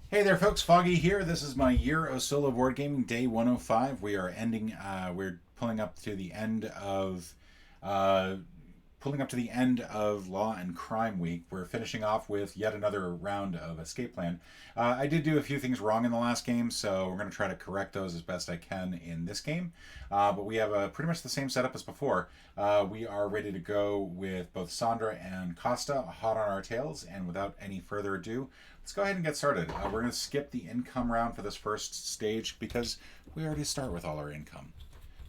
Hey there, folks. Foggy here. This is my year of solo board gaming, day 105. We are ending. We're pulling up to the end of, uh, Law and Crime Week. We're finishing off with yet another round of Escape Plan. I did do a few things wrong in the last game, so we're going to try to correct those as best I can in this game. But we have pretty much the same setup as before. We are ready to go with both Sandra and Costa hot on our tails, and without any further ado, let's go ahead and get started. We're going to skip the income round for this first stage because we already start with all our income.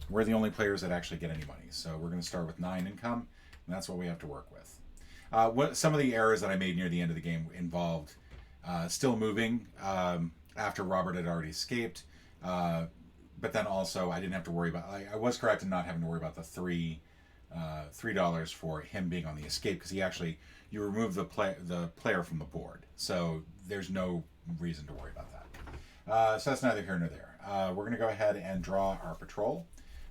We're the only players that actually get any money, so we're going to start with 9 income, and that's what we have to work with. Some of the errors that I made near the end of the game involved still moving after Robert had already escaped, but then also I didn't have to worry about. I was correct in not having to worry about the $3 for him being on the escape, because he actually, you remove the player from the board, so there's no reason to worry about that. So that's neither here nor there. We're going to go ahead and draw our patrol.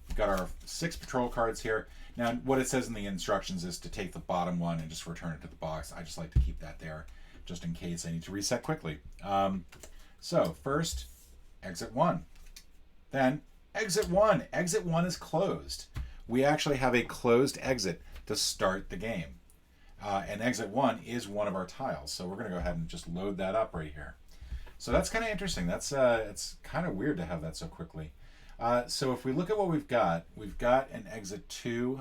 We've got our 6 patrol cards here. Now, what it says in the instructions is to take the bottom one and just return it to the box. I just like to keep that there just in case I need to reset quickly. So first, exit 1. Then exit 1. Exit 1 is closed. We actually have a closed exit to start the game. And exit 1 is one of our tiles. So we're going to go ahead and just load that up right here. So that's kind of interesting. That's it's kind of weird to have that so quickly. So if we look at what we've got an exit 2.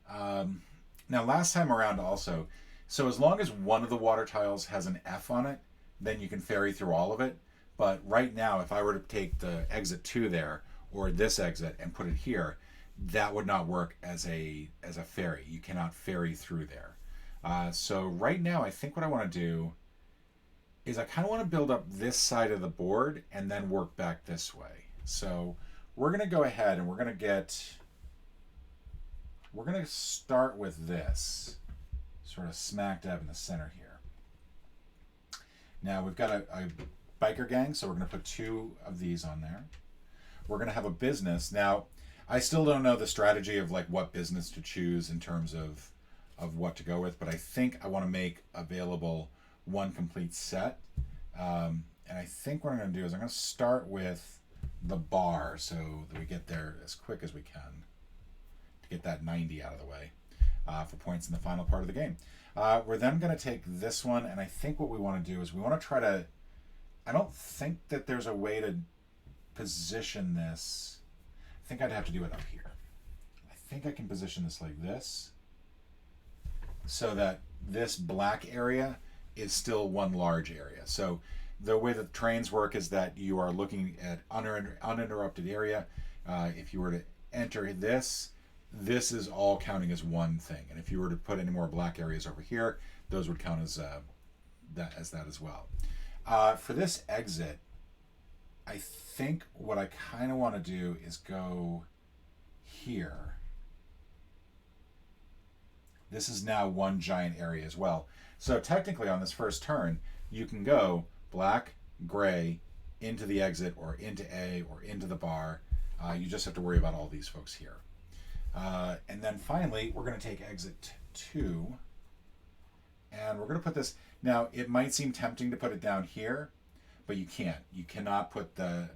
Now last time around also, so as long as one of the water tiles has an F on it, then you can ferry through all of it. But right now, if I were to take the exit 2 there, or this exit, and put it here, that would not work as a ferry. You cannot ferry through there. So right now, I think what I want to do is I kind of want to build up this side of the board and then work back this way. So we're going to go ahead and we're going to start with this, sort of smack dab in the center here. Now we've got a biker gang, so we're going to put 2 of these on there. We're going to have a business. Now, I still don't know the strategy of like what business to choose in terms of what to go with, but I think I want to make available one complete set. And I think what I'm going to do is I'm going to start with the bar so that we get there as quick as we can to get that 90 out of the way for points in the final part of the game. We're then going to take this one, and I think what we want to do is we want to try to, I don't think that there's a way to position this. I think I'd have to do it up here. I think I can position this like this so that this black area is still one large area. So the way that trains work is that you are looking at uninterrupted area. If you were to enter this is all counting as one thing. And if you were to put any more black areas over here, those would count as that as well. For this exit, I think what I kind of want to do is go here. This is now one giant area as well. So technically on this first turn, you can go black, gray, into the exit, or into A, or into the bar. You just have to worry about all these folks here. And then finally, we're going to take exit 2. And we're going to put this, now it might seem tempting to put it down here, but you can't. You cannot put the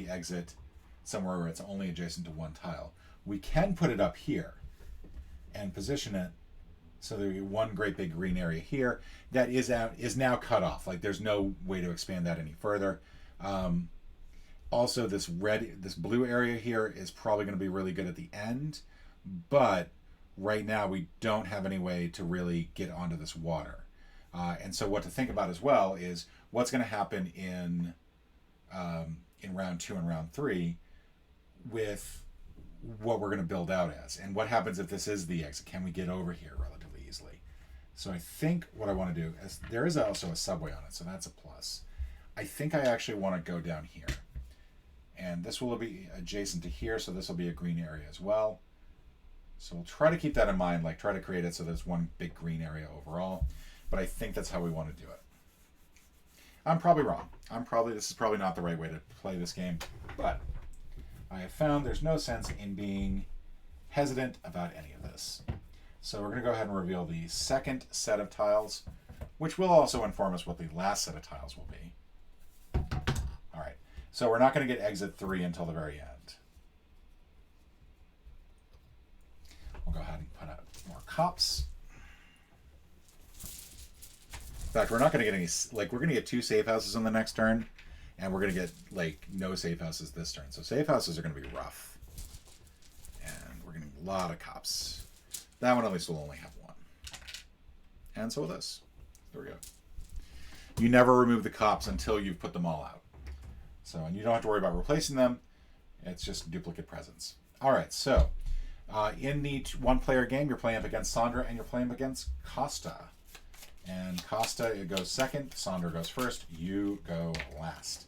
exit somewhere where it's only adjacent to one tile. We can put it up here and position it so there'll be one great big green area here that is now cut off. Like there's no way to expand that any further. Also, this blue area here is probably going to be really good at the end, but right now we don't have any way to really get onto this water. And so what to think about as well is what's going to happen in round 2 and round 3 with what we're going to build out as, and what happens if this is the exit. Can we get over here relatively easily? So I think what I want to do is, there is also a subway on it, so that's a plus. I think I actually want to go down here, and this will be adjacent to here, so this will be a green area as well. So we'll try to keep that in mind, like try to create it so there's one big green area overall, but I think that's how we want to do it. I'm probably wrong. This is probably not the right way to play this game, but I have found there's no sense in being hesitant about any of this. So we're going to go ahead and reveal the second set of tiles, which will also inform us what the last set of tiles will be. So we're not going to get exit 3 until the very end. We'll go ahead and put out more cops. In fact, we're not going to get any, like, we're going to get 2 safe houses on the next turn, and we're going to get, like, no safe houses this turn. So safe houses are going to be rough. And we're getting a lot of cops. That one at least will only have 1. And so will this. There we go. You never remove the cops until you've put them all out. So, and you don't have to worry about replacing them. It's just duplicate presence. All right, so in the 1-player game, you're playing up against Sandra and you're playing up against Costa. And Costa, it goes second. Sandra goes first. You go last.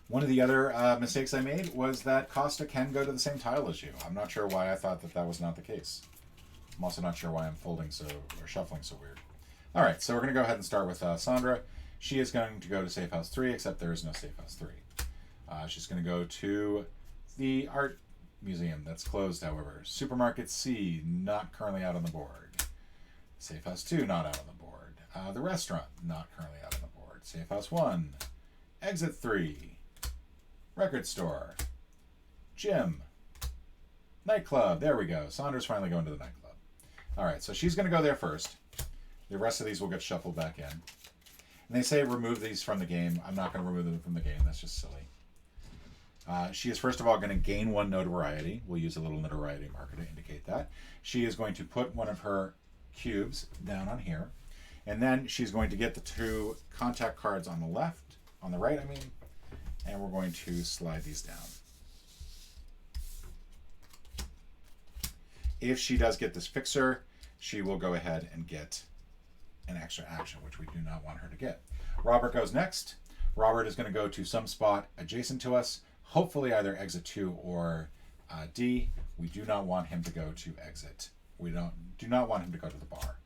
One of the other mistakes I made was that Costa can go to the same tile as you. I'm not sure why I thought that that was not the case. I'm also not sure why I'm folding so, or shuffling so weird. All right, so we're going to go ahead and start with Sandra. She is going to go to Safe House 3, except there is no Safe House 3. She's going to go to the art museum that's closed, however. Supermarket C, not currently out on the board. Safe House 2, not out on the board. The restaurant, not currently out on the board. Safe House 1, exit 3. Record store. Gym. Nightclub. There we go. Sandra's finally going to the nightclub. All right, so she's going to go there first. The rest of these will get shuffled back in. And they say remove these from the game. I'm not going to remove them from the game. That's just silly. She is, first of all, going to gain 1 notoriety. We'll use a little notoriety marker to indicate that. She is going to put one of her cubes down on here. And then she's going to get the 2 contact cards on the left, on the right, I mean, and we're going to slide these down. If she does get this fixer, she will go ahead and get an extra action, which we do not want her to get. Robert goes next. Robert is going to go to some spot adjacent to us, hopefully either exit 2 or D. We do not want him to go to exit. We do not want him to go to the bar.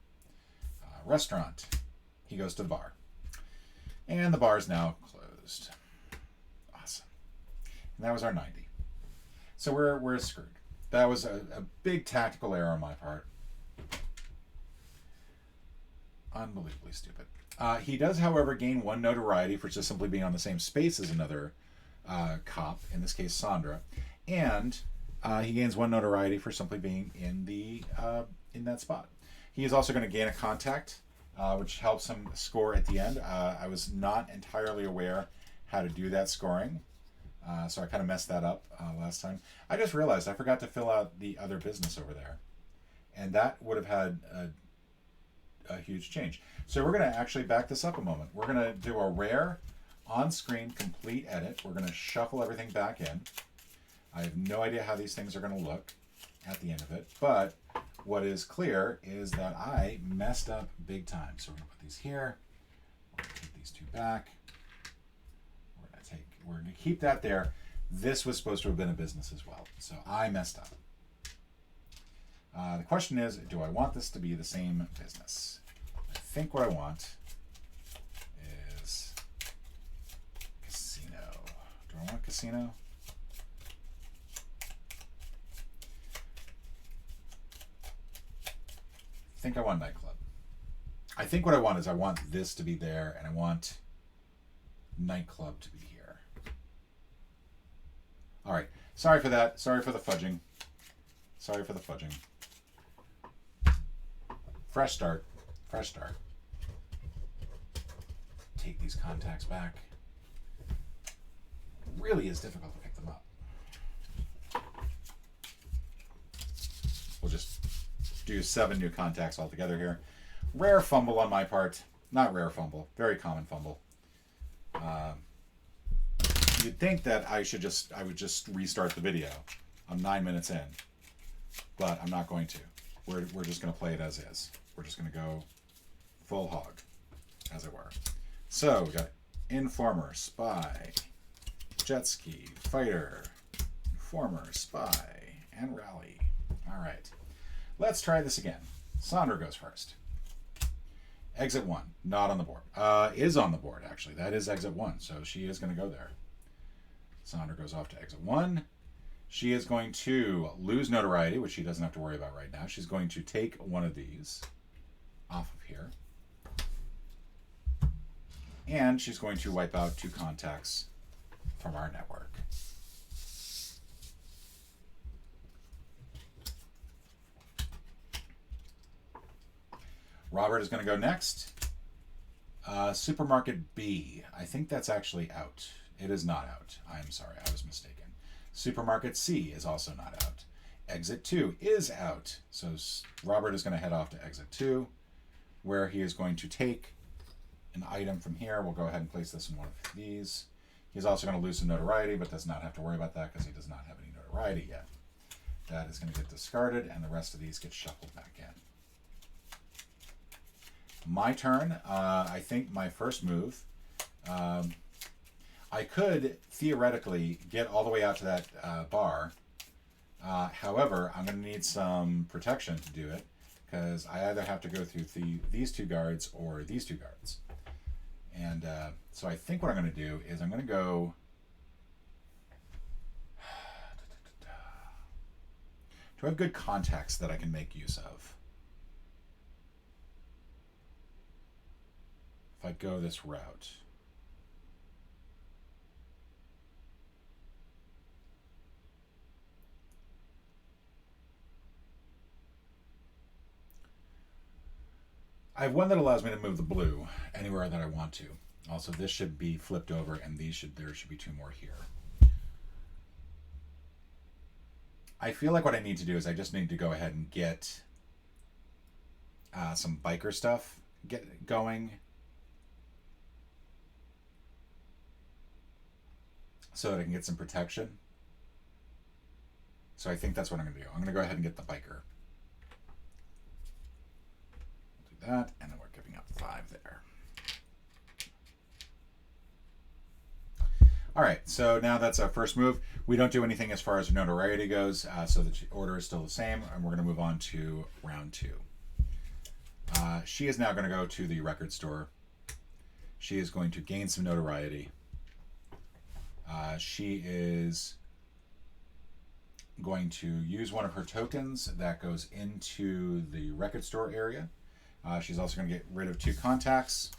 Restaurant. He goes to the bar. And the bar is now closed. Awesome. And that was our 90. So we're screwed. That was a big tactical error on my part. Unbelievably stupid. He does, however, gain 1 notoriety for just simply being on the same space as another cop, in this case Sandra, and he gains 1 notoriety for simply being in the in that spot. He is also going to gain a contact, which helps him score at the end. I was not entirely aware how to do that scoring, so I kind of messed that up last time. I just realized I forgot to fill out the other business over there, and that would have had a huge change. So we're going to actually back this up a moment. We're going to do a rare on-screen complete edit. We're going to shuffle everything back in. I have no idea how these things are going to look at the end of it, but what is clear is that I messed up big time. So we're going to put these here. We're going to take these 2 back. We're going to keep that there. This was supposed to have been a business as well, so I messed up. The question is, do I want this to be the same business? I think what I want is casino. Do I want casino? I think I want nightclub. I think what I want is I want this to be there, and I want nightclub to be here. All right. Sorry for that. Sorry for the fudging. Sorry for the fudging. Fresh start. Fresh start. Take these contacts back. It really is difficult to pick them up. We'll just do 7 new contacts altogether here. Rare fumble on my part. Not rare fumble. Very common fumble. You'd think that I would just restart the video. I'm 9 minutes in, but I'm not going to. We're just going to play it as is. We're just going to go full hog, as it were. So we got Informer, Spy, Jet Ski, Fighter, Informer, Spy, and Rally. All right. Let's try this again. Sandra goes first. Exit 1, not on the board. Is on the board, actually. That is exit 1, so she is going to go there. Sandra goes off to exit 1. She is going to lose notoriety, which she doesn't have to worry about right now. She's going to take one of these off of here. And she's going to wipe out 2 contacts from our network. Robert is going to go next. Supermarket B. I think that's actually out. It is not out. I'm sorry, I was mistaken. Supermarket C is also not out. Exit 2 is out. So Robert is going to head off to exit 2, where he is going to take an item from here. We'll go ahead and place this in one of these. He's also going to lose some notoriety, but does not have to worry about that because he does not have any notoriety yet. That is going to get discarded, and the rest of these get shuffled back in. My turn. I think my first move, I could theoretically get all the way out to that bar. However, I'm going to need some protection to do it, because I either have to go through these 2 guards or these 2 guards. And so I think what I'm going to do is I'm going to go... Do I have good contacts that I can make use of? If I go this route. I have one that allows me to move the blue anywhere that I want to. Also, this should be flipped over, and there should be 2 more here. I feel like what I need to do is I just need to go ahead and get some biker stuff going, so that I can get some protection. So I think that's what I'm going to do. I'm going to go ahead and get the biker. That, and then we're giving up 5 there. All right, so now that's our first move. We don't do anything as far as notoriety goes, so the order is still the same, and we're going to move on to round 2. She is now going to go to the record store. She is going to gain some notoriety. She is going to use one of her tokens that goes into the record store area. She's also going to get rid of 2 contacts.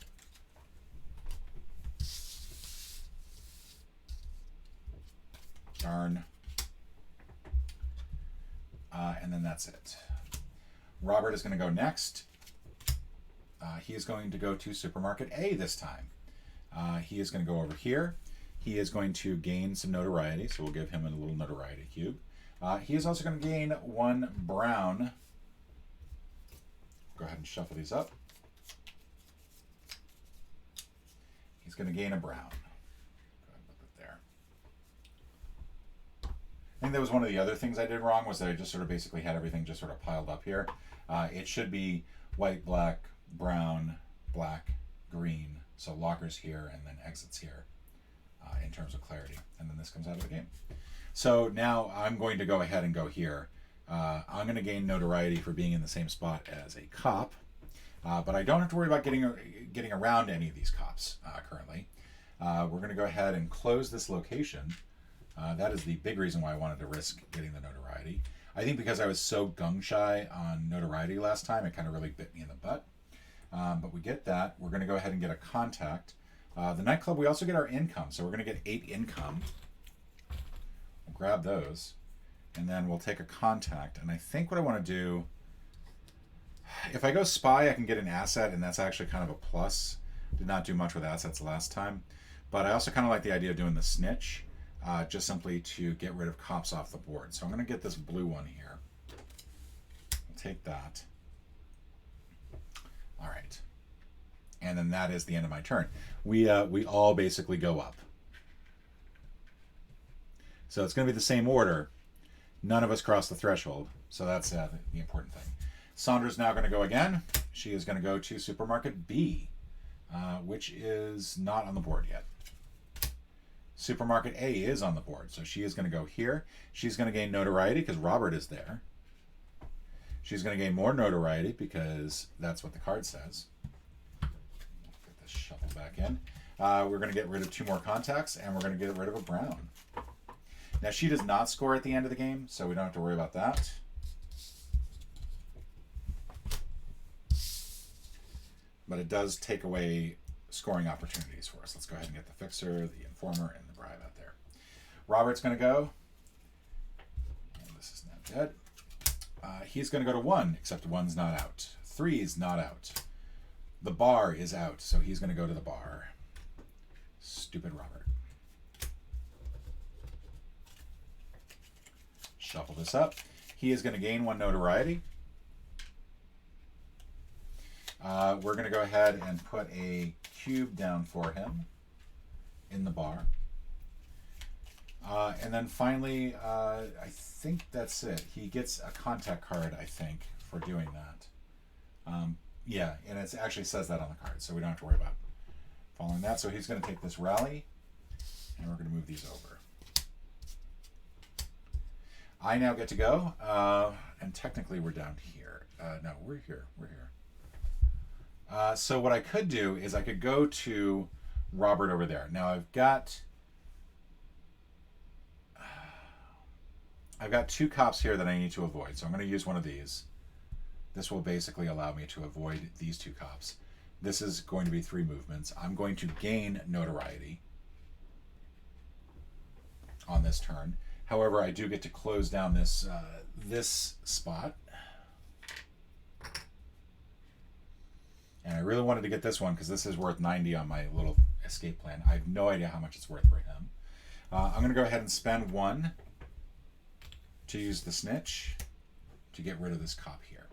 Darn. And then that's it. Robert is going to go next. He is going to go to Supermarket A this time. He is going to go over here. He is going to gain some notoriety, so we'll give him a little notoriety cube. He is also going to gain 1 brown. Go ahead and shuffle these up. He's going to gain a brown. Go ahead and put it there. I think that was one of the other things I did wrong, was that I just sort of basically had everything just sort of piled up here. It should be white, black, brown, black, green. So lockers here and then exits here in terms of clarity. And then this comes out of the game. So now I'm going to go ahead and go here. I'm going to gain notoriety for being in the same spot as a cop, but I don't have to worry about getting around any of these cops currently. We're going to go ahead and close this location. That is the big reason why I wanted to risk getting the notoriety. I think because I was so gung-shy on notoriety last time, it kind of really bit me in the butt. But we get that. We're going to go ahead and get a contact. The nightclub, we also get our income, so we're going to get 8 income. We'll grab those. And then we'll take a contact. And I think what I want to do, if I go spy, I can get an asset, and that's actually kind of a plus. Did not do much with assets last time. But I also kind of like the idea of doing the snitch, just simply to get rid of cops off the board. So I'm going to get this blue one here. I'll take that. All right. And then that is the end of my turn. We all basically go up. So it's going to be the same order. None of us cross the threshold, so that's the important thing. Sandra's now going to go again. She is going to go to Supermarket B, which is not on the board yet. Supermarket A is on the board, so she is going to go here. She's going to gain notoriety because Robert is there. She's going to gain more notoriety because that's what the card says. Get this shuffled back in. We're going to get rid of 2 more contacts, and we're going to get rid of a brown. Now, she does not score at the end of the game, so we don't have to worry about that. But it does take away scoring opportunities for us. Let's go ahead and get the fixer, the informer, and the bribe out there. Robert's going to go. And this is now dead. He's going to go to 1, except 1's not out. 3 is not out. The bar is out, so he's going to go to the bar. Stupid Robert. Shuffle this up. He is going to gain 1 notoriety. We're going to go ahead and put a cube down for him in the bar. And then finally, I think that's it. He gets a contact card, I think, for doing that. Yeah, and it actually says that on the card, so we don't have to worry about following that. So he's going to take this rally, and we're going to move these over. I now get to go, and technically we're down here. No, we're here. We're here. So what I could do is I could go to Robert over there. Now I've got 2 cops here that I need to avoid, so I'm going to use one of these. This will basically allow me to avoid these 2 cops. This is going to be 3 movements. I'm going to gain notoriety on this turn. However, I do get to close down this this spot. And I really wanted to get this one because this is worth 90 on my little escape plan. I have no idea how much it's worth for him. I'm going to go ahead and spend 1 to use the snitch to get rid of this cop here.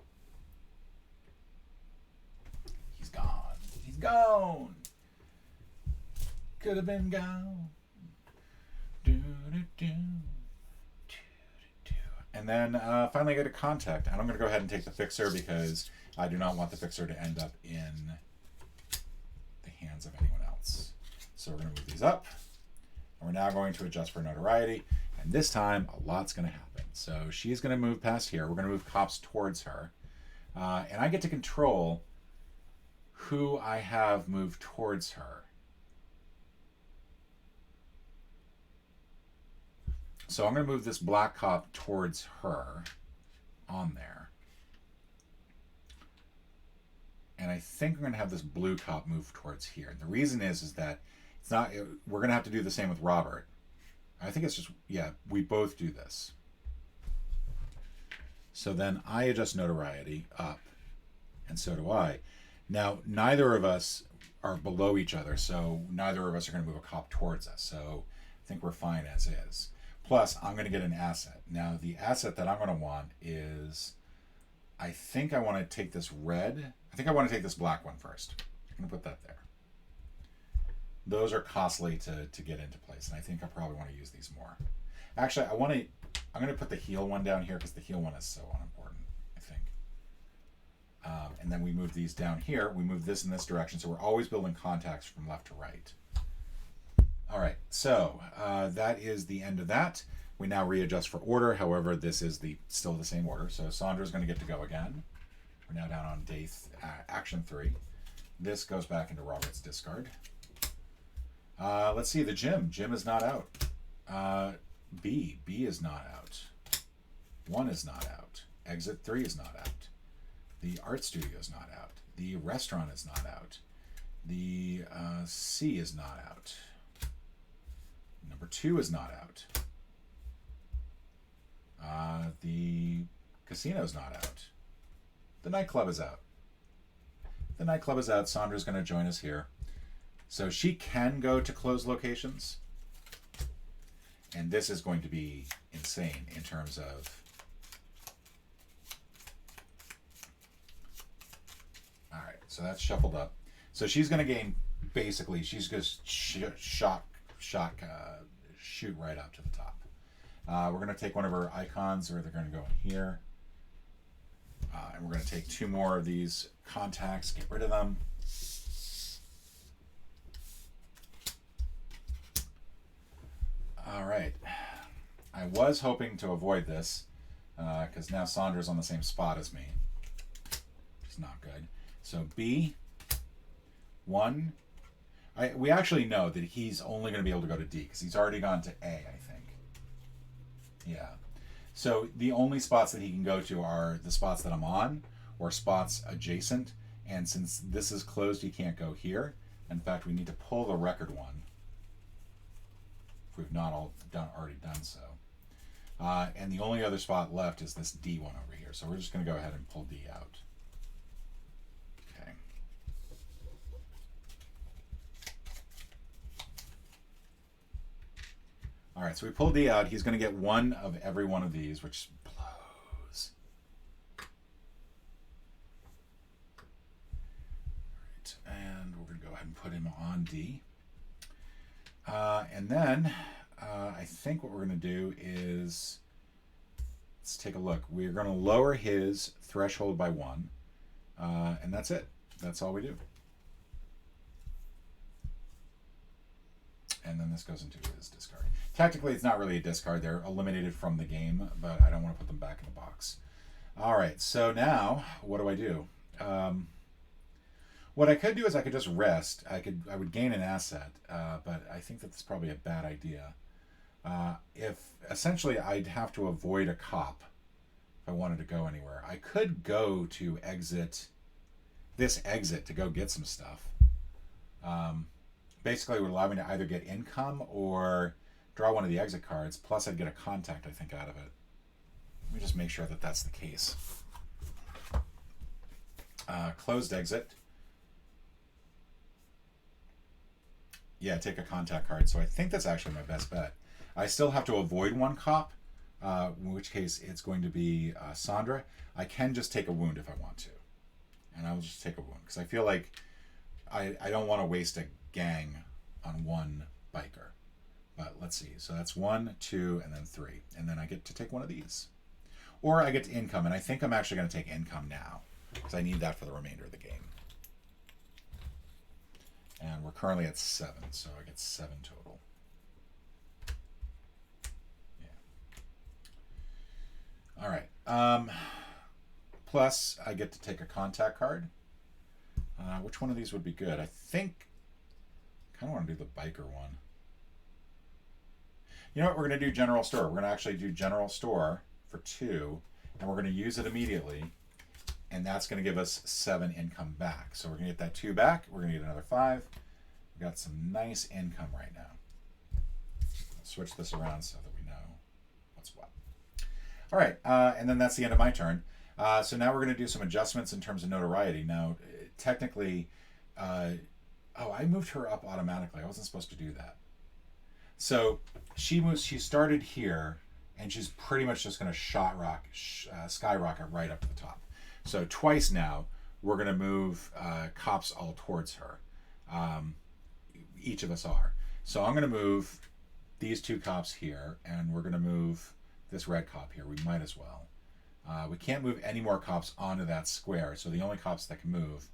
He's gone. He's gone. Could have been gone. And then finally I get a contact. And I'm going to go ahead and take the fixer because I do not want the fixer to end up in the hands of anyone else. So we're going to move these up. And we're now going to adjust for notoriety. And this time, a lot's going to happen. So she's going to move past here. We're going to move cops towards her. And I get to control who I have moved towards her. So I'm going to move this black cop towards her on there. And I think I'm going to have this blue cop move towards here. And the reason is that it's not, we're going to have to do the same with Robert. I think it's just, yeah, we both do this. So then I adjust notoriety up, and so do I. Now, neither of us are below each other, so neither of us are going to move a cop towards us. So I think we're fine as is. Plus, I'm going to get an asset. Now, the asset that I'm going to want is, I think I want to take this red. I think I want to take this black one first. I'm going to put that there. Those are costly to get into place, and I think I probably want to use these more. Actually, I'm going to put the heel one down here because the heel one is so unimportant, I think. And then we move these down here. We move this in this direction, so we're always building contacts from left to right. All right, so that is the end of that. We now readjust for order. However, this is still the same order. So Sandra's going to get to go again. We're now down on day action 3. This goes back into Robert's discard. Let's see, the gym. Gym is not out. B is not out. 1 is not out. Exit 3 is not out. The art studio is not out. The restaurant is not out. The C is not out. Number 2 is not out. The casino is not out. The nightclub is out. The nightclub is out. Sandra's going to join us here. So she can go to closed locations. And this is going to be insane in terms of... All right, so that's shuffled up. So she's going to gain, basically, she's just shoot right up to the top. We're going to take one of her icons, or they're going to go in here. And we're going to take 2 more of these contacts, get rid of them. All right. I was hoping to avoid this because now Sandra's on the same spot as me, which is not good. So B, 1. We actually know that he's only going to be able to go to D because he's already gone to A, I think. Yeah. So the only spots that he can go to are the spots that I'm on or spots adjacent. And since this is closed, he can't go here. In fact, we need to pull the record one if we've not already done so. And the only other spot left is this D one over here. So we're just going to go ahead and pull D out. Okay. All right, so we pull D out. He's going to get one of every one of these, which blows. All right, and we're going to go ahead and put him on D. And then I think what we're going to do is, let's take a look. We're going to lower his threshold by 1, and that's it. That's all we do. And then this goes into his discard. Technically, it's not really a discard. They're eliminated from the game, but I don't want to put them back in the box. All right, so now what do? What I could do is I could just rest. I would gain an asset, but I think that's probably a bad idea. If essentially I'd have to avoid a cop if I wanted to go anywhere. I could go to this exit to go get some stuff. Basically, it would allow me to either get income or draw one of the exit cards. Plus, I'd get a contact, I think, out of it. Let me just make sure that that's the case. Closed exit. Yeah, take a contact card. So I think that's actually my best bet. I still have to avoid one cop, in which case it's going to be Sandra. I can just take a wound if I want to. And I'll just take a wound because I feel like I don't want to waste a gang on one biker. But let's see. So that's 1, 2, and then 3. And then I get to take one of these. Or I get to income. And I think I'm actually going to take income now because I need that for the remainder of the game. And we're currently at 7, so I get 7 total. Yeah. All right. Plus, I get to take a contact card. Which one of these would be good? I think I kind of want to do the biker one. You know what? We're going to do general store. We're going to actually do general store for 2, and we're going to use it immediately. And that's going to give us 7 income back. So we're going to get that 2 back. We're going to get another 5. We've got some nice income right now. I'll switch this around so that we know what's what. All right, and then that's the end of my turn. So now we're going to do some adjustments in terms of notoriety. Now, technically, I moved her up automatically. I wasn't supposed to do that. So she started here, and she's pretty much just going to skyrocket right up to the top. So twice now, we're going to move cops all towards her. Each of us are. So I'm going to move these 2 cops here, and we're going to move this red cop here. We might as well. We can't move any more cops onto that square, so the only cops that can move,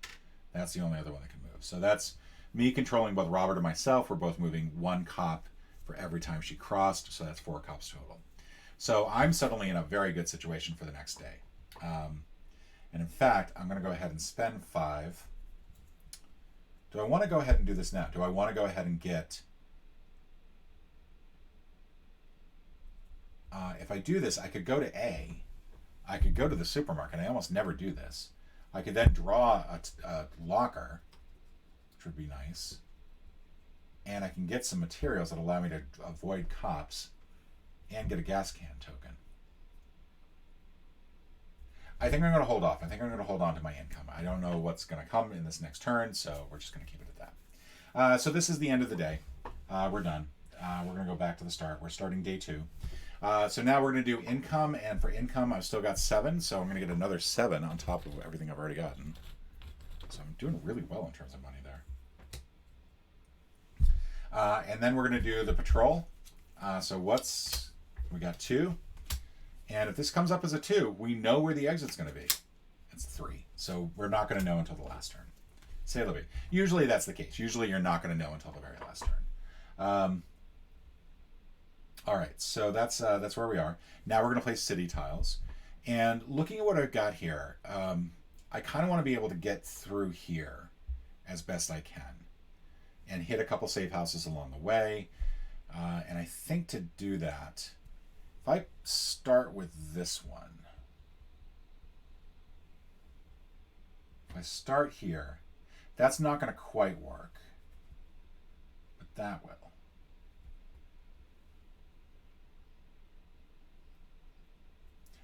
that's the only other one that can move. So that's me controlling both Robert and myself. We're both moving 1 cop for every time she crossed, so that's 4 cops total. So I'm suddenly in a very good situation for the next day. And in fact, I'm going to go ahead and spend 5. Do I want to go ahead and do this now? Do I want to go ahead and get... if I do this, I could go to A. I could go to the supermarket. I almost never do this. I could then draw a locker, which would be nice. And I can get some materials that allow me to avoid cops and get a gas can token. I think I'm going to hold off. I think I'm going to hold on to my income. I don't know what's going to come in this next turn, so we're just going to keep it at that. So this is the end of the day. We're done. We're going to go back to the start. We're starting day 2. So now we're going to do income, and for income, I've still got 7, so I'm going to get another 7 on top of everything I've already gotten. So I'm doing really well in terms of money there. And then we're going to do the patrol. So we got 2. And if this comes up as a 2, we know where the exit's going to be. It's 3. So we're not going to know until the last turn. Say Libby. Usually that's the case. Usually you're not going to know until the very last turn. All right, so that's where we are. Now we're going to play city tiles. And looking at what I've got here, I kind of want to be able to get through here as best I can and hit a couple safe houses along the way. And I think to do that, if I start with this one, if I start here, that's not going to quite work That will.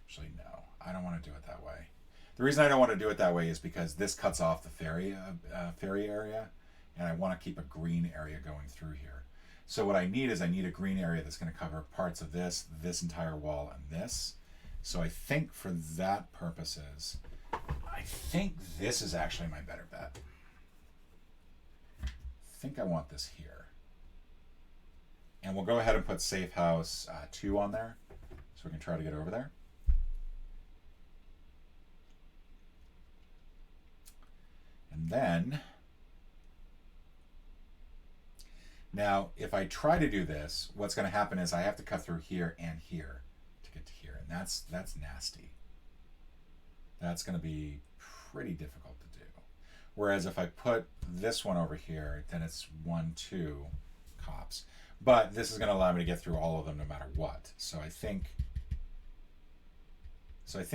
Actually, no. I don't want to do it that way. The reason I don't want to do it that way is because this cuts off the ferry area, and I want to keep a green area going through here. So what I need is I need a green area that's going to cover parts of this entire wall, and this. So I think for that purposes, I think this is actually my better bet. I think I want this here. And we'll go ahead and put Safe House 2 on there, so we can try to get over there. And then, now if I try to do this, what's going to happen is I have to cut through here and here to get to here, and that's nasty. That's going to be pretty difficult to do. Whereas if I put this one over here, then it's 1, 2 cops. But this is going to allow me to get through all of them no matter what. So I think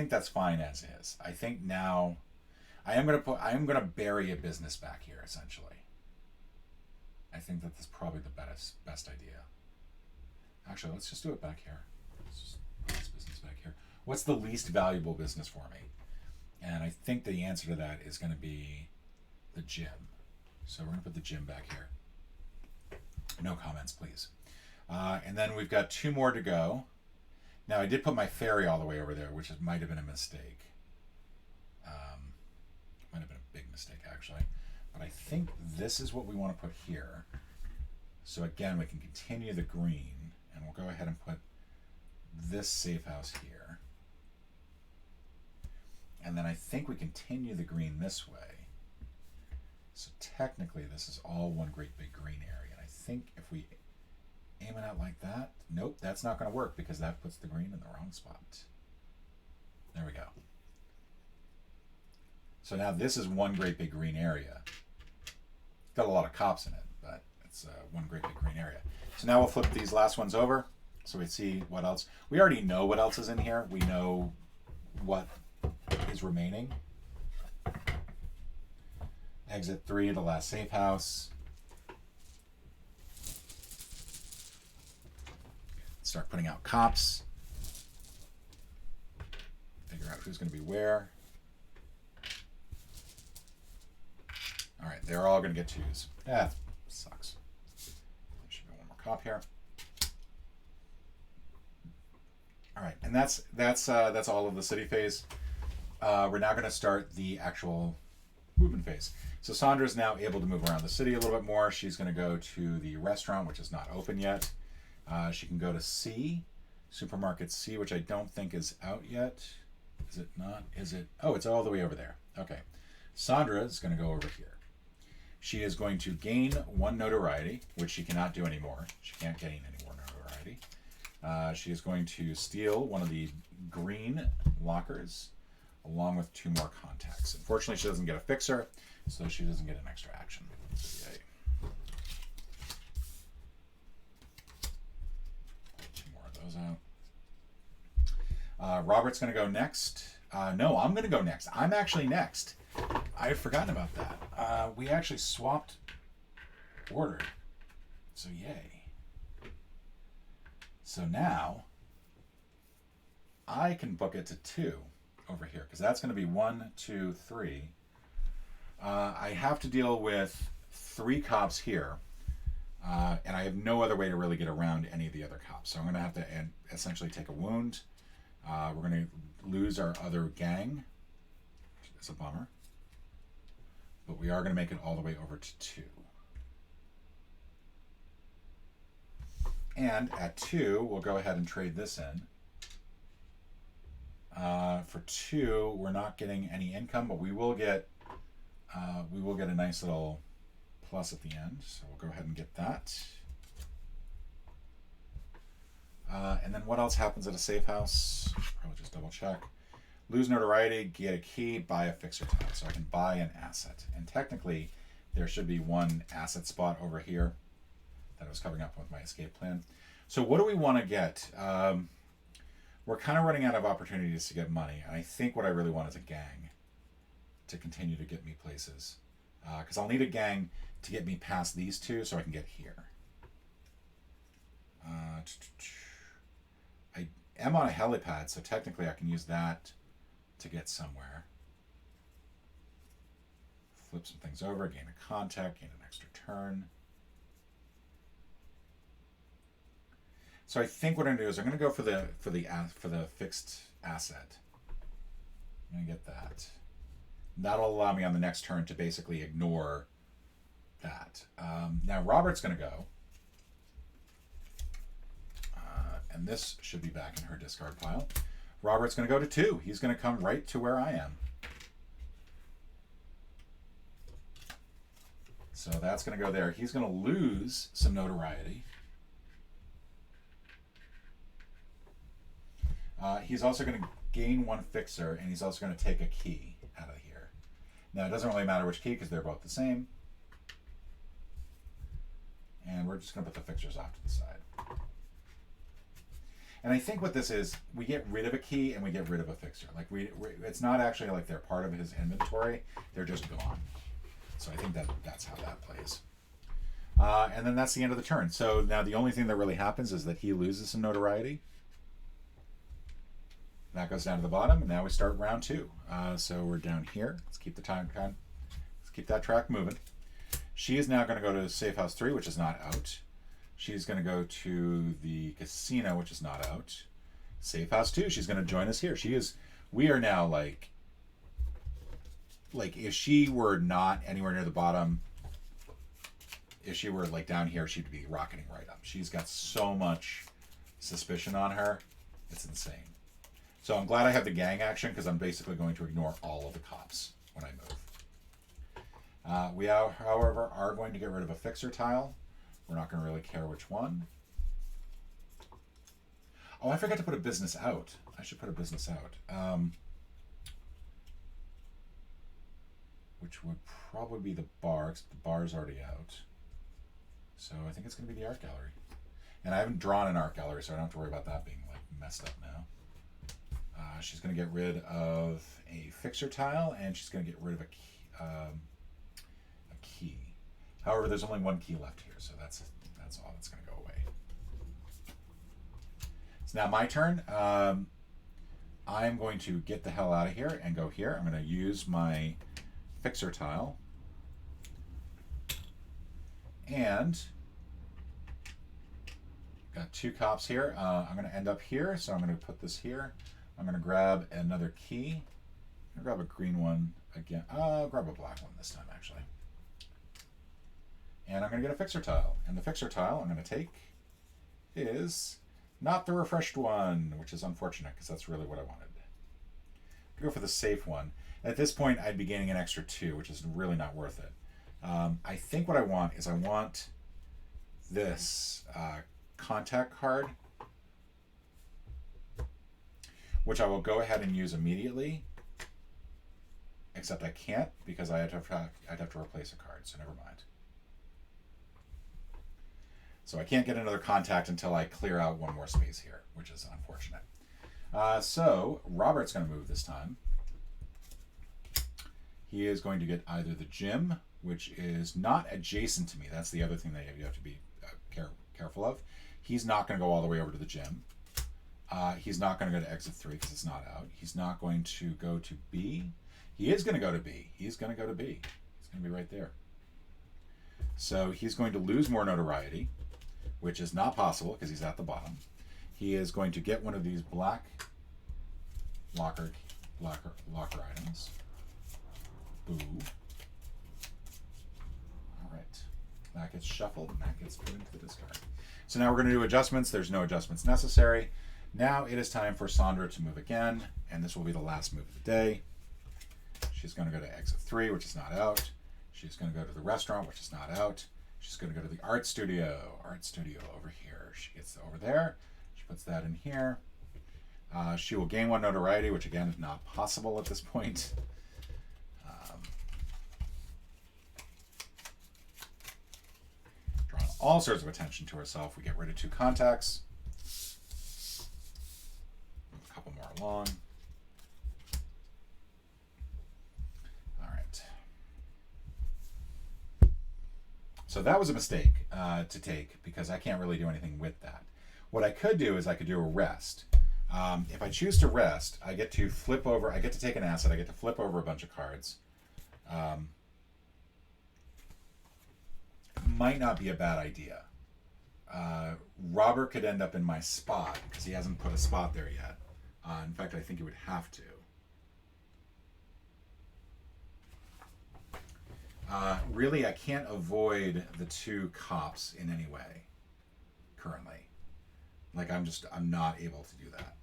that's fine as is. I think now I am going to bury a business back here essentially. I think that that's probably the best idea. Actually, let's just do it back here. Let's just put this business back here. What's the least valuable business for me? And I think the answer to that is going to be the gym. So we're going to put the gym back here. No comments, please. And then we've got 2 more to go. Now, I did put my ferry all the way over there, which might have been a mistake. Might have been a big mistake, actually. But I think this is what we want to put here. So again, we can continue the green, and we'll go ahead and put this safe house here. And then I think we continue the green this way. So technically, this is all one great big green area. And I think if we aim it out like that, nope, that's not going to work because that puts the green in the wrong spot. There we go. So now this is one great big green area. Got a lot of cops in it, but it's one great big green area. So now we'll flip these last ones over so we see what else. We already know what else is in here. We know what is remaining. Exit 3, the last safe house. Start putting out cops. Figure out who's going to be where. All right, they're all going to get 2s. Yeah, sucks. There should be one more cop here. All right, and that's all of the city phase. We're now going to start the actual movement phase. So Sandra's now able to move around the city a little bit more. She's going to go to the restaurant, which is not open yet. She can go to C, supermarket C, which I don't think is out yet. Is it not? Is it? Oh, it's all the way over there. Okay. Sandra is going to go over here. She is going to gain 1 notoriety, which she cannot do anymore. She can't gain any more notoriety. She is going to steal one of the green lockers, along with 2 more contacts. Unfortunately, she doesn't get a fixer, so she doesn't get an extra action. So, yay. 2 more of those out. Robert's going to go next. No, I'm going to go next. I'm actually next. I had forgotten about that. We actually swapped order. So yay. So now I can book it to 2 over here because that's going to be 1, 2, 3. I have to deal with 3 cops here. And I have no other way to really get around any of the other cops. So I'm going to have to essentially take a wound. We're going to lose our other gang. It's a bummer. But we are going to make it all the way over to 2. And at 2, we'll go ahead and trade this in. For 2, we're not getting any income, but we will get a nice little plus at the end. So we'll go ahead and get that. And then what else happens at a safe house? Probably just double check. Lose notoriety, get a key, buy a fixer tile. So I can buy an asset. And technically, there should be 1 asset spot over here that I was covering up with my escape plan. So what do we want to get? We're kind of running out of opportunities to get money. And I think what I really want is a gang to continue to get me places. Because I'll need a gang to get me past these 2 so I can get here. I am on a helipad, so technically I can use that to get somewhere. Flip some things over, gain a contact, gain an extra turn. So I think what I'm gonna do is I'm gonna go for the fixed asset. I'm gonna get that. That'll allow me on the next turn to basically ignore that. Now Robert's gonna go. And this should be back in her discard pile. Robert's going to go to 2. He's going to come right to where I am. So that's going to go there. He's going to lose some notoriety. He's also going to gain 1 fixer, and he's also going to take a key out of here. Now, it doesn't really matter which key because they're both the same. And we're just going to put the fixers off to the side. And I think what this is, we get rid of a key and we get rid of a fixer. Like it's not actually like they're part of his inventory; they're just gone. So I think that's how that plays. And then that's the end of the turn. So now the only thing that really happens is that he loses some notoriety. That goes down to the bottom, and now we start round 2. So we're down here. Let's keep the time. Let's keep that track moving. She is now going to go to Safe House 3, which is not out. She's going to go to the casino, which is not out. Safe House 2, she's going to join us here. We are now like if she were not anywhere near the bottom, if she were like down here, she'd be rocketing right up. She's got so much suspicion on her. It's insane. So I'm glad I have the gang action because I'm basically going to ignore all of the cops when I move. We, however, are going to get rid of a fixer tile. We're not going to really care which one. Oh, I forgot to put a business out. I should put a business out. Which would probably be the bar, except the bar's already out. So I think it's going to be the art gallery. And I haven't drawn an art gallery, so I don't have to worry about that being like messed up now. She's going to get rid of a fixer tile, and she's going to get rid of a key. However, there's only 1 key left here, so that's all that's going to go away. It's now my turn. I'm going to get the hell out of here and go here. I'm going to use my fixer tile. And got 2 cops here. I'm going to end up here, so I'm going to put this here. I'm going to grab another key. I'm going to grab a green one again. I'll grab a black one this time, actually. And I'm going to get a fixer tile. And the fixer tile I'm going to take is not the refreshed one, which is unfortunate because that's really what I wanted. Go for the safe one. At this point, I'd be gaining an extra 2, which is really not worth it. I think what I want is I want this contact card, which I will go ahead and use immediately, except I can't because I'd have to replace a card, so never mind. So I can't get another contact until I clear out 1 more space here, which is unfortunate. So Robert's going to move this time. He is going to get either the gym, which is not adjacent to me. That's the other thing that you have to be careful of. He's not going to go all the way over to the gym. He's not going to go to exit 3 because it's not out. He's not going to go to B. He is going to go to B. He's going to go to B. He's going to be right there. So he's going to lose more notoriety, which is not possible because he's at the bottom. He is going to get one of these black locker items. Boo. All right. That gets shuffled and that gets put into the discard. So now we're going to do adjustments. There's no adjustments necessary. Now it is time for Sandra to move again, and this will be the last move of the day. She's going to go to exit 3, which is not out. She's going to go to the restaurant, which is not out. She's going to go to the art studio. Art studio over here. She gets over there. She puts that in here. She will gain 1 notoriety, which again is not possible at this point. Drawing all sorts of attention to herself. We get rid of 2 contacts. A couple more along. So that was a mistake to take because I can't really do anything with that. What I could do is I could do a rest. If I choose to rest, I get to flip over. I get to take an asset. I get to flip over a bunch of cards. Might not be a bad idea. Robert could end up in my spot because he hasn't put a spot there yet. In fact, I think he would have to. Really, I can't avoid the 2 cops in any way currently. Like, I'm not able to do that.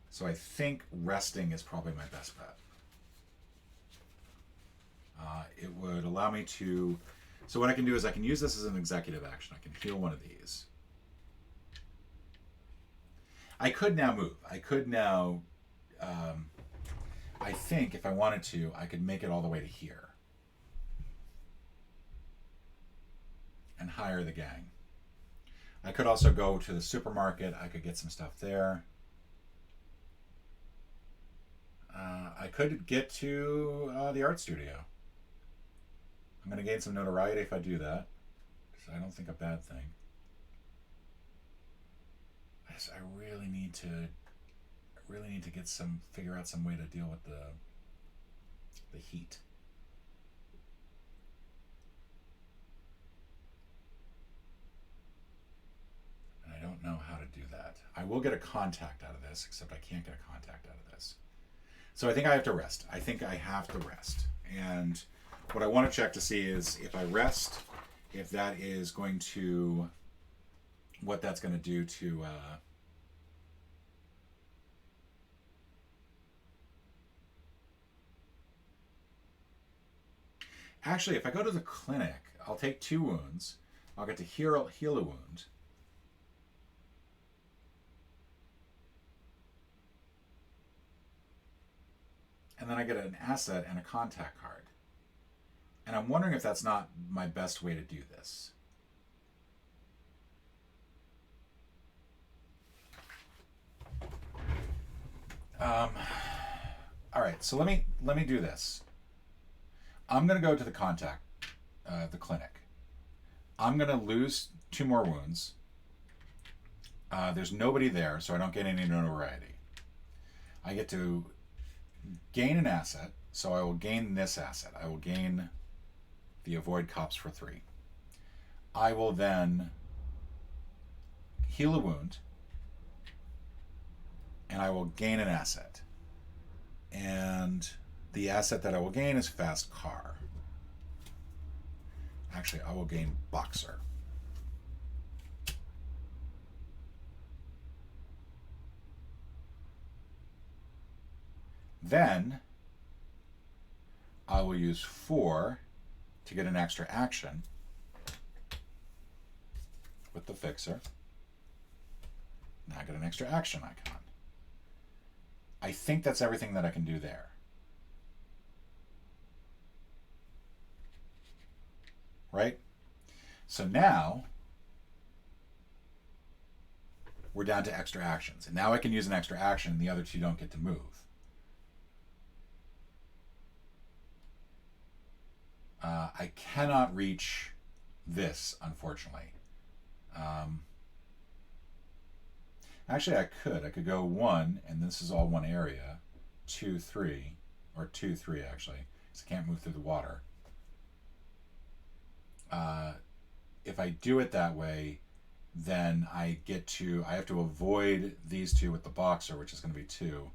So I think resting is probably my best bet. It would allow me to... So what I can do is I can use this as an executive action. I can heal one of these. I could now move. I could now... I think if I wanted to, I could make it all the way to here. And hire the gang. I could also go to the supermarket. I could get some stuff there. I could get to the art studio. I'm going to gain some notoriety if I do that. So I don't think a bad thing. I really need to get figure out some way to deal with the heat. And I don't know how to do that. I will get a contact out of this, except I can't get a contact out of this. So I think I have to rest. I think I have to rest. And what I want to check to see is if I rest, if that is going to, what that's going to do to, actually, if I go to the clinic, I'll take 2 wounds. I'll get to heal a wound. And then I get an asset and a contact card. And I'm wondering if that's not my best way to do this. All right, so let me do this. I'm gonna go to the the clinic. I'm gonna lose 2 more wounds. There's nobody there, so I don't get any notoriety. I get to gain an asset, so I will gain this asset. I will gain the avoid cops for 3. I will then heal a wound, and I will gain an asset. And the asset that I will gain is fast car. Actually, I will gain boxer. Then I will use 4 to get an extra action with the fixer. Now I get an extra action icon. I think that's everything that I can do there. Right? So now we're down to extra actions. And now I can use an extra action and the other 2 don't get to move. I cannot reach this, unfortunately. Actually, I could. I could go 1, and this is all one area. 2, 3, or 2, 3 actually, because I can't move through the water. If I do it that way, then I have to avoid these 2 with the boxer, which is going to be 2,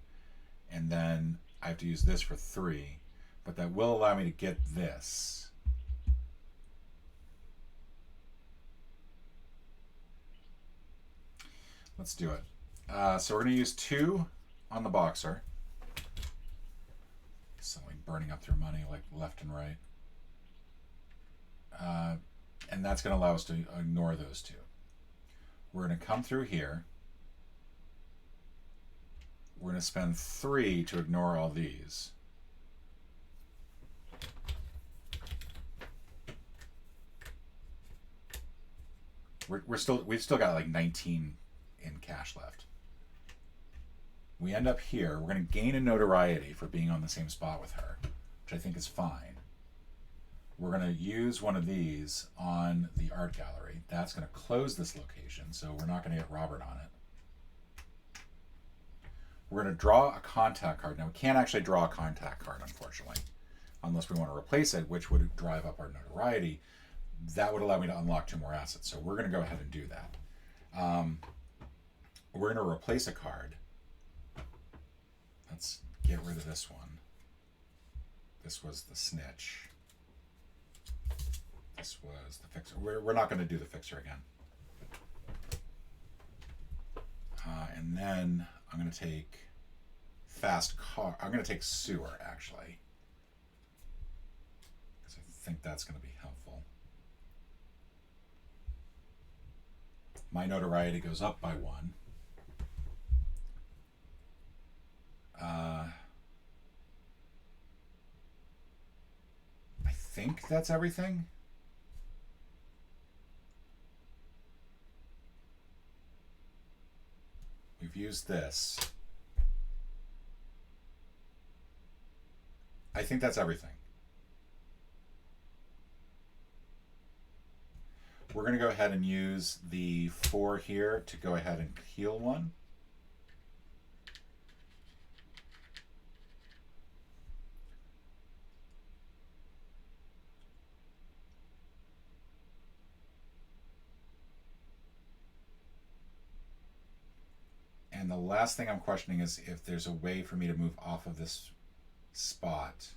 and then I have to use this for 3, but that will allow me to get this. Let's do it. So we're going to use 2 on the boxer. Suddenly burning up through money like left and right. And that's going to allow us to ignore those 2. We're going to come through here. We're going to spend 3 to ignore all these. We've still got like 19 in cash left. We end up here. We're going to gain a notoriety for being on the same spot with her, which I think is fine. we're going to use one of these on the art gallery. That's going to close this location, so we're not going to get Robert on it. We're going to draw a contact card. Now, we can't actually draw a contact card, unfortunately, unless we want to replace it, which would drive up our notoriety. That would allow me to unlock 2 more assets. So we're going to go ahead and do that. We're going to replace a card. Let's get rid of this one. This was the snitch. This was the fixer. We're not going to do the fixer again. And then I'm going to take fast car. I'm going to take sewer, actually, because I think that's going to be helpful. My notoriety goes up by 1. I think that's everything. We've used this. I think that's everything. We're going to go ahead and use the 4 here to go ahead and heal 1. And the last thing I'm questioning is if there's a way for me to move off of this spot.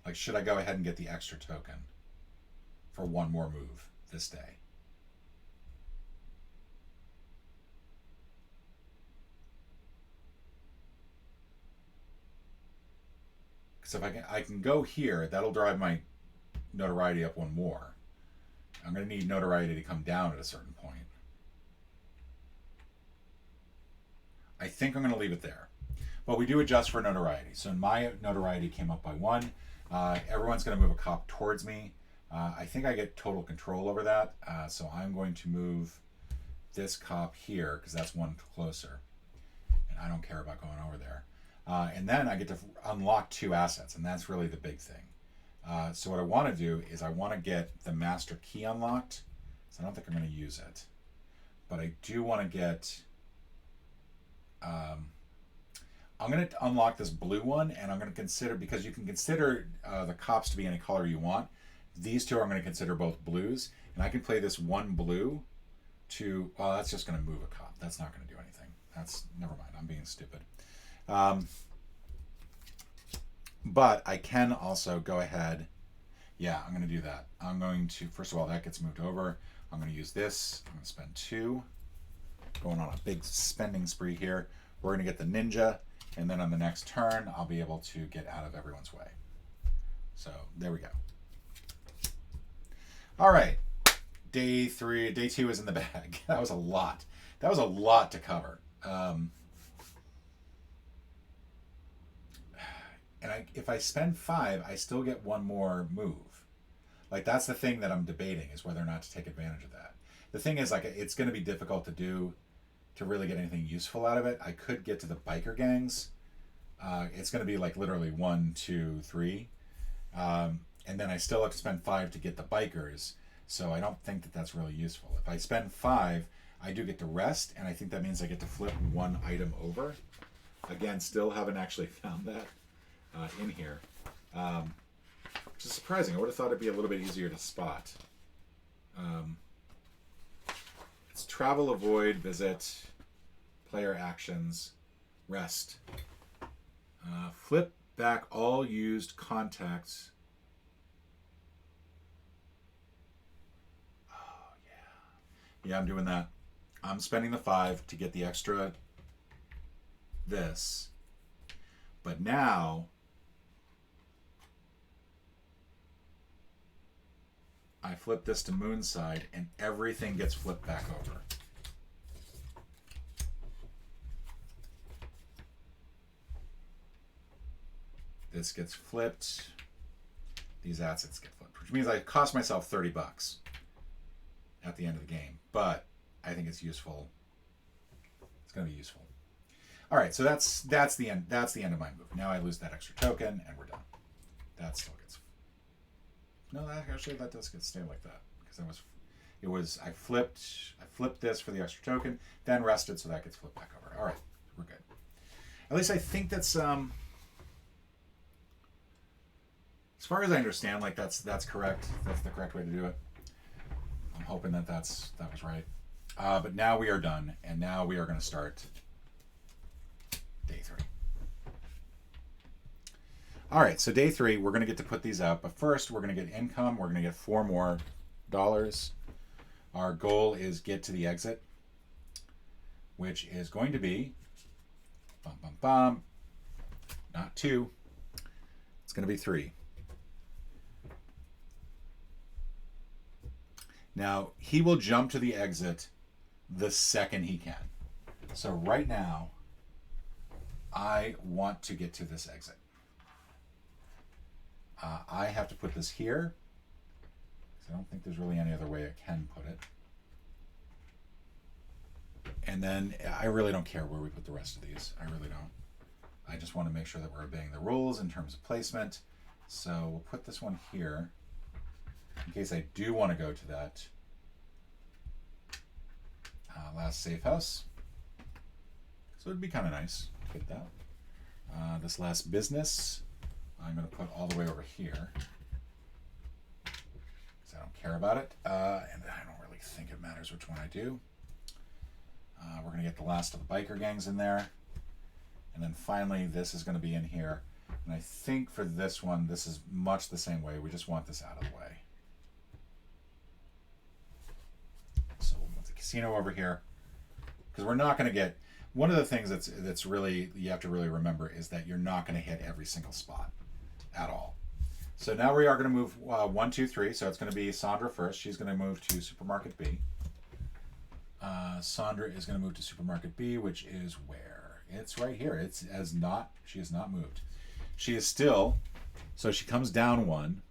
Like, should I go ahead and get the extra token for 1 more move this day? Because if I can go here, that'll drive my notoriety up 1 more. I'm going to need notoriety to come down at a certain point. I think I'm going to leave it there. But we do adjust for notoriety. So my notoriety came up by 1. Everyone's going to move a cop towards me. I think I get total control over that. So I'm going to move this cop here because that's 1 closer. And I don't care about going over there. And then I get to unlock 2 assets. And that's really the big thing. So what I want to do is I want to get the master key unlocked. So I don't think I'm going to use it. But I do want to get... I'm going to unlock this blue one, and I'm going to consider, because you can consider the cops to be any color you want, these 2 I'm going to consider both blues, and I can play this 1 blue to, well, that's just going to move a cop. That's not going to do anything. That's, never mind, I'm being stupid. But I can also go ahead, yeah, I'm going to do that. I'm going to, first of all, that gets moved over. I'm going to use this. I'm going to spend 2. Going on a big spending spree here. We're going to get the ninja, and then on the next turn, I'll be able to get out of everyone's way. So there we go. All right, day 2 is in the bag. That was a lot. That was a lot to cover. And if I spend 5, I still get 1 more move. Like, that's the thing that I'm debating, is whether or not to take advantage of that. The thing is, like, it's going to be difficult to do to really get anything useful out of it. I could get to the biker gangs. It's going to be like literally 1, 2, 3. And then I still have to spend 5 to get the bikers. So I don't think that that's really useful. If I spend 5, I do get to rest. And I think that means I get to flip 1 item over. Again, still haven't actually found that in here. Which is surprising. I would have thought it'd be a little bit easier to spot. It's travel, avoid, visit, player actions, rest. Flip back all used contacts. Oh, yeah. Yeah, I'm doing that. I'm spending the 5 to get the extra this. But now I flip this to Moonside, and everything gets flipped back over. This gets flipped. These assets get flipped, which means I cost myself $30 at the end of the game. But I think it's useful. It's going to be useful. All right, so that's the end. That's the end of my move. Now I lose that extra token, and we're done. That still gets... No, actually that does stay like that. Because I flipped this for the extra token, then rested, so that gets flipped back over. All right, we're good. At least I think that's... as far as I understand, like that's correct. That's the correct way to do it. I'm hoping that was right. But now we are done, and now we are going to start day 3. All right, so day 3, we're going to get to put these out, but first we're going to get income. We're going to get $4 more. Our goal is get to the exit, which is going to be not 2. It's going to be 3. Now, he will jump to the exit the second he can. So right now, I want to get to this exit. I have to put this here, because I don't think there's really any other way I can put it. And then I really don't care where we put the rest of these. I really don't. I just want to make sure that we're obeying the rules in terms of placement. So we'll put this one here in case I do want to go to that last safe house. So it'd be kind of nice to get that. This last business, I'm going to put all the way over here because I don't care about it. And I don't really think it matters which one I do. We're going to get the last of the biker gangs in there. And then finally, this is going to be in here. And I think for this one, this is much the same way. We just want this out of the way. So we'll move the casino over here. Because we're not going to get... One of the things that's really... You have to really remember is that you're not going to hit every single spot at all. So now we are going to move 1, 2, 3. So it's going to be Sandra first. She's going to move to Supermarket B. Sandra is going to move to Supermarket B, which is where? It's right here. She has not moved. She is still, so she comes down 1.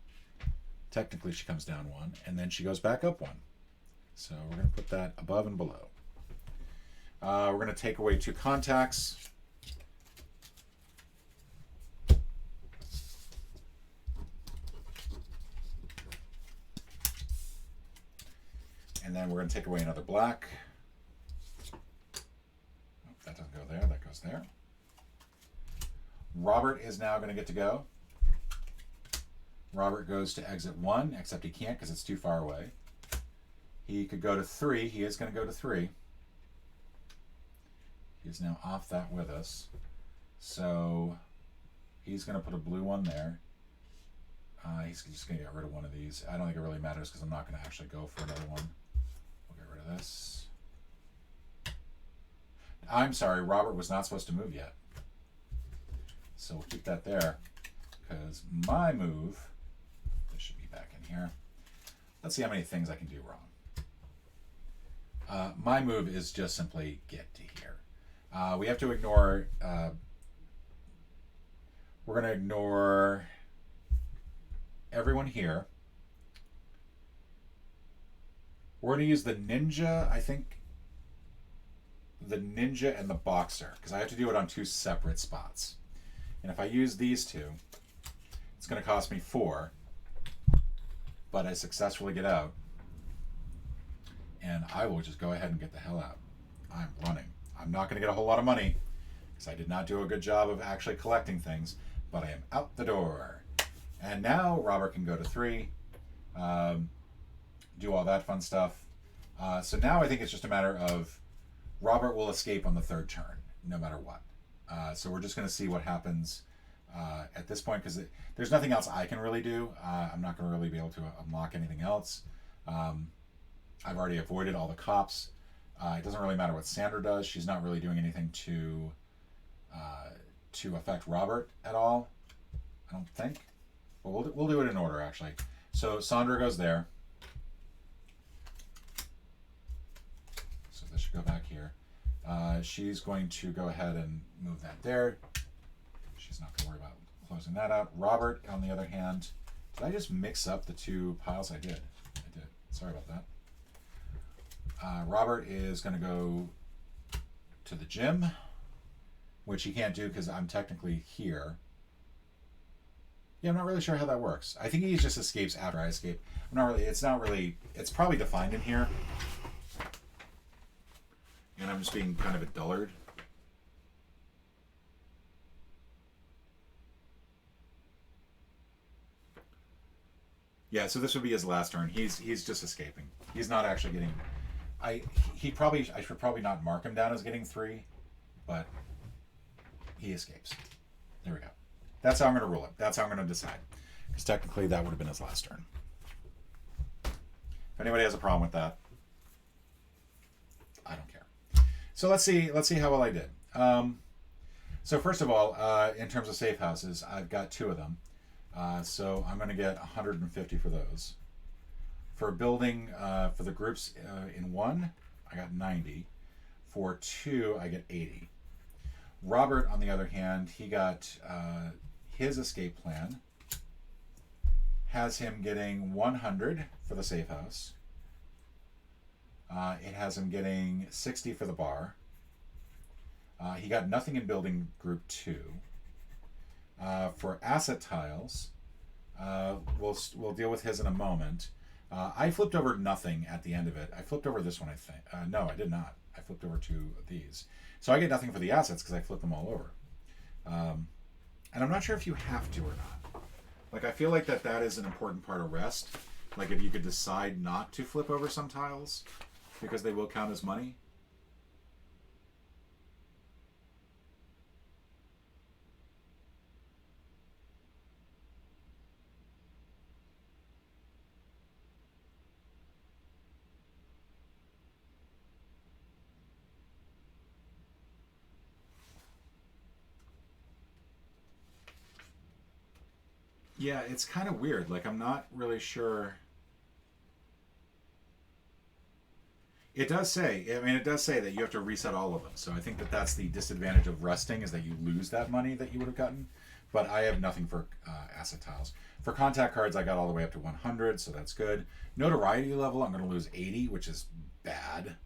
Technically she comes down 1, and then she goes back up 1. So we're going to put that above and below. We're going to take away 2 contacts. And then we're going to take away another black. Nope, that doesn't go there. That goes there. Robert is now going to get to go. Robert goes to exit 1, except he can't because it's too far away. He could go to 3. He is going to go to 3. He's now off that with us. So he's going to put a blue one there. He's just going to get rid of one of these. I don't think it really matters because I'm not going to actually go for another one. We'll get rid of this. I'm sorry, Robert was not supposed to move yet. So we'll keep that there because my move, this should be back in here. Let's see how many things I can do wrong. My move is just simply get to here. We have to ignore, we're going to ignore everyone here. We're going to use the ninja, I think, the ninja and the boxer, because I have to do it on 2 separate spots. And if I use these 2, it's going to cost me 4, but I successfully get out. And I will just go ahead and get the hell out. I'm running. I'm not going to get a whole lot of money because I did not do a good job of actually collecting things, but I am out the door. And now Robert can go to 3, do all that fun stuff. So now I think it's just a matter of Robert will escape on the 3rd turn, no matter what. So we're just going to see what happens at this point because there's nothing else I can really do. I'm not going to really be able to unlock anything else. I've already avoided all the cops. It doesn't really matter what Sandra does. She's not really doing anything to affect Robert at all, I don't think. But we'll do it in order, actually. So Sandra goes there. So this should go back here. She's going to go ahead and move that there. She's not going to worry about closing that out. Robert, on the other hand, did I just mix up the 2 piles? I did. Sorry about that. Robert is going to go to the gym, which he can't do because I'm technically here. Yeah, I'm not really sure how that works. I think he just escapes after I escape. I'm not really. It's not really. It's probably defined in here, and I'm just being kind of a dullard. Yeah, so this would be his last turn. He's just escaping. He's not actually getting. I should probably not mark him down as getting 3, but he escapes. There we go. That's how I'm going to rule it. That's how I'm going to decide. Because technically that would have been his last turn. If anybody has a problem with that, I don't care. So let's see how well I did. So first of all, in terms of safe houses, I've got 2 of them. So I'm going to get 150 for those. For building, for the groups in 1, I got 90. For 2, I get 80. Robert, on the other hand, he got his escape plan has him getting 100 for the safe house. It has him getting 60 for the bar. He got nothing in building group 2. For asset tiles, we'll deal with his in a moment. I flipped over nothing at the end of it. I flipped over this one, I think. No, I did not. I flipped over 2 of these. So I get nothing for the assets because I flipped them all over. And I'm not sure if you have to or not. Like, I feel like that is an important part of rest. Like, if you could decide not to flip over some tiles because they will count as money. Yeah, it's kind of weird. Like, I'm not really sure. It does say, it does say that you have to reset all of them. So I think that's the disadvantage of resting, is that you lose that money that you would have gotten. But I have nothing for asset tiles. For contact cards, I got all the way up to 100, so that's good. Notoriety level, I'm going to lose 80, which is bad.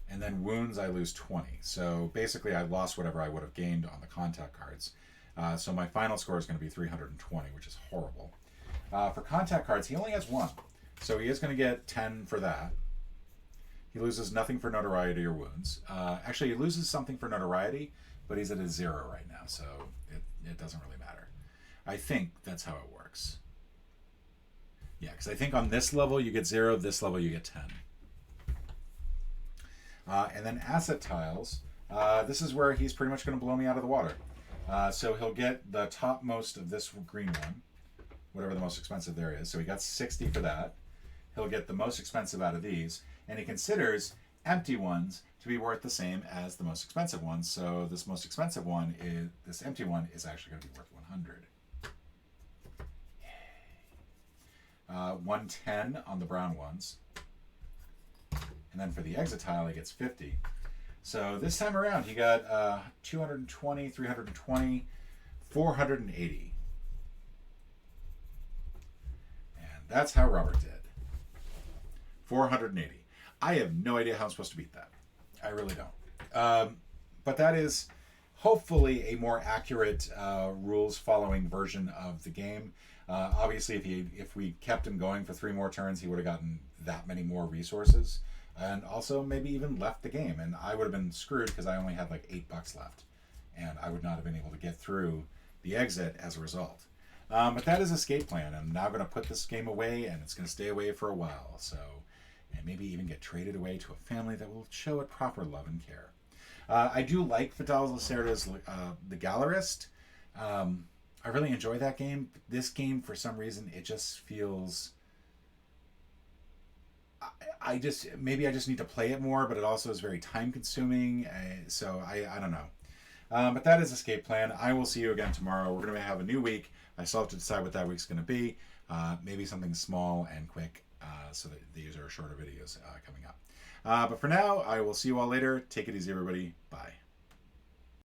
And then wounds, I lose 20. So basically, I lost whatever I would have gained on the contact cards. So my final score is going to be 320, which is horrible. For contact cards, he only has 1. So he is going to get 10 for that. He loses nothing for notoriety or wounds. Actually, he loses something for notoriety, but he's at a 0 right now, so it doesn't really matter. I think that's how it works. Yeah, because I think on this level you get 0, this level you get 10. And then asset tiles. This is where he's pretty much going to blow me out of the water. So he'll get the topmost of this green one, whatever the most expensive there is. So he got 60 for that. He'll get the most expensive out of these, and he considers empty ones to be worth the same as the most expensive ones. So this most expensive one this empty one is actually going to be worth 100. Yay. 110 on the brown ones. And then for the exit tile, he gets 50. So this time around, he got 220, 320, 480. And that's how Robert did. 480. I have no idea how I'm supposed to beat that. I really don't. But that is hopefully a more accurate rules following version of the game. Obviously, if we kept him going for 3 more turns, he would have gotten that many more resources. And also maybe even left the game. And I would have been screwed because I only had like $8 left. And I would not have been able to get through the exit as a result. But that is Escape Plan. I'm now going to put this game away, and it's going to stay away for a while. So, and maybe even get traded away to a family that will show it proper love and care. I do like Vital Lacerda's The Gallerist. I really enjoy that game. This game, for some reason, it just feels... maybe I just need to play it more, but it also is very time consuming. So I don't know. But that is Escape Plan. I will see you again tomorrow. We're going to have a new week. I still have to decide what that week's going to be. Maybe something small and quick, so that these are shorter videos coming up. But for now, I will see you all later. Take it easy, everybody. Bye.